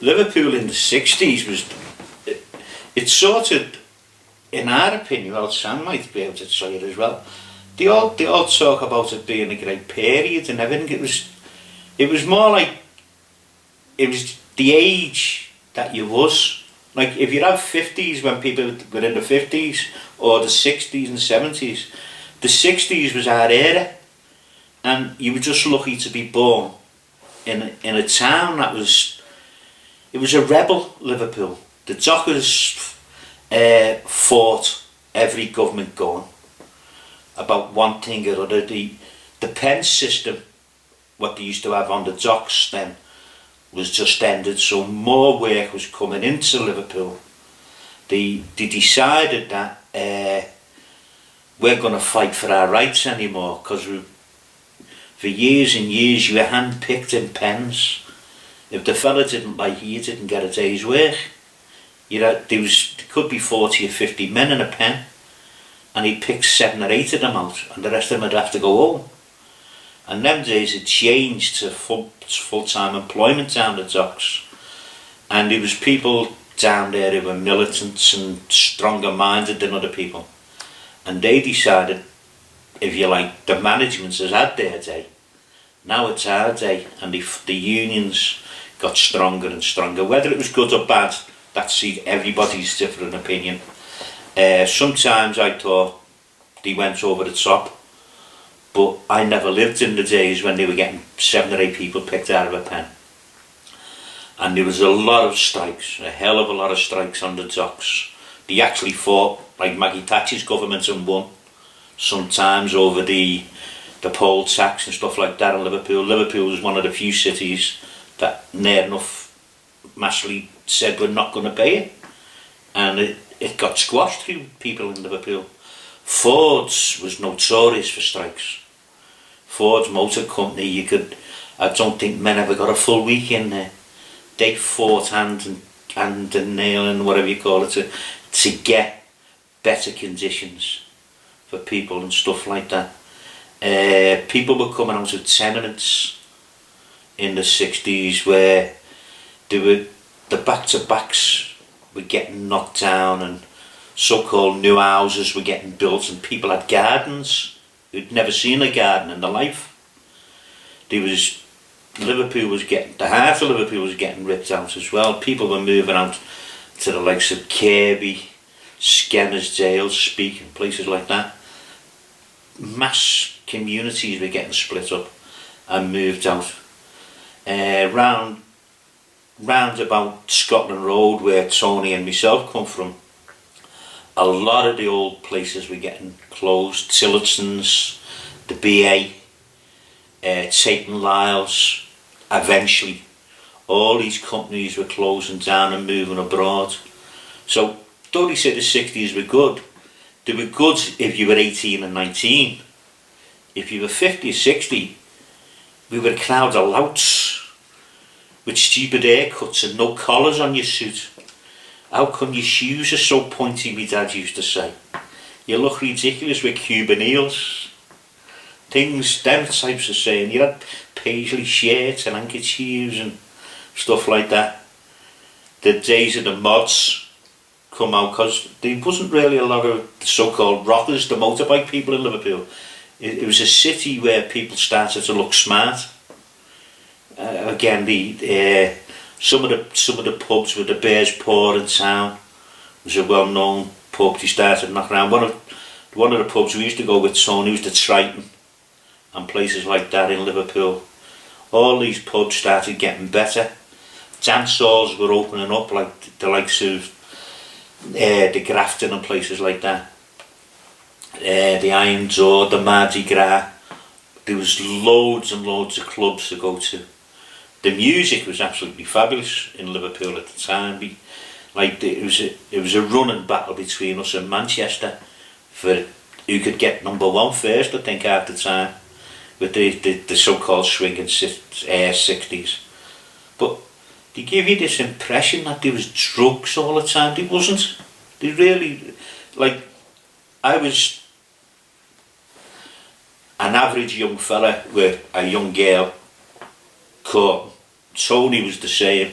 Liverpool in the 60s was, it sort of, in our opinion, well, Sam might be able to say it as well, they all talk about it being a great period and everything. It was more like, it was the age that you was. Like, if you have 50s when people were in the 50s, or the 60s and 70s, the 60s was our era, and you were just lucky to be born in a town that was, it was a rebel Liverpool. The Dockers fought every government going about one thing or other. The pen system, what they used to have on the docks then, was just ended, so more work was coming into Liverpool. They decided that we're going to fight for our rights anymore, because for years and years you were hand-picked in pens. If the fella didn't like you didn't get a day's work. You know, there could be 40 or 50 men in a pen, and he'd pick 7 or 8 of them out, and the rest of them would have to go home. And them days it changed to full-time employment down the docks, and there was people down there who were militants and stronger minded than other people, and they decided, if you like, the management has had their day, now it's our day, and the unions got stronger and stronger. Whether it was good or bad, that's everybody's different opinion. Sometimes I thought they went over the top, but I never lived in the days when they were getting 7 or 8 people picked out of a pen. And there was a lot of strikes, a hell of a lot of strikes on the docks. They actually fought, like Maggie Thatcher's government, and won sometimes over the poll tax and stuff like that in Liverpool. Liverpool was one of the few cities that near enough massively said we're not going to pay it. And it got squashed through people in Liverpool. Ford's was notorious for strikes. Ford's Motor Company, I don't think men ever got a full week in there. They fought hand and nail and whatever you call it to get better conditions for people and stuff like that. People were coming out of tenements in the 60s where the back-to-backs were getting knocked down, and so-called new houses were getting built, and people had gardens who'd never seen a garden in their life. The heart of Liverpool was getting ripped out as well. People were moving out to the likes of Kirby, Skennersdale, Speke, and places like that. Mass communities were getting split up and moved out. Round about Scotland Road, where Tony and myself come from, a lot of the old places were getting closed. Tillotson's, the BA, Tate and Lyle's. Eventually all these companies were closing down and moving abroad. So though they said the 60s were good, they were good if you were 18 and 19. If you were 50 or 60, we were a crowd of louts with stupid haircuts and no collars on your suit. How come your shoes are so pointy, my dad used to say. You look ridiculous with Cuban heels. Things, them types of saying. You had paisley shirts and handkerchiefs and stuff like that. The days of the mods come out, because there wasn't really a lot of so-called rockers, the motorbike people in Liverpool. It was a city where people started to look smart. Again, some of the pubs with the Bears Paw in town was a well-known pub. They started knocking around. One of the pubs we used to go with Tony was the Triton, and places like that in Liverpool. All these pubs started getting better. Dance halls were opening up, like the likes of the Grafton and places like that. The Iron Door, the Mardi Gras. There was loads and loads of clubs to go to. The music was absolutely fabulous in Liverpool at the time. It was a running battle between us and Manchester for who could get number 1 first, I think, at the time, with the so-called swinging 60s. But they give you this impression that there was drugs all the time. There wasn't. They really, I was an average young fella with a young girl caught. Tony was the same.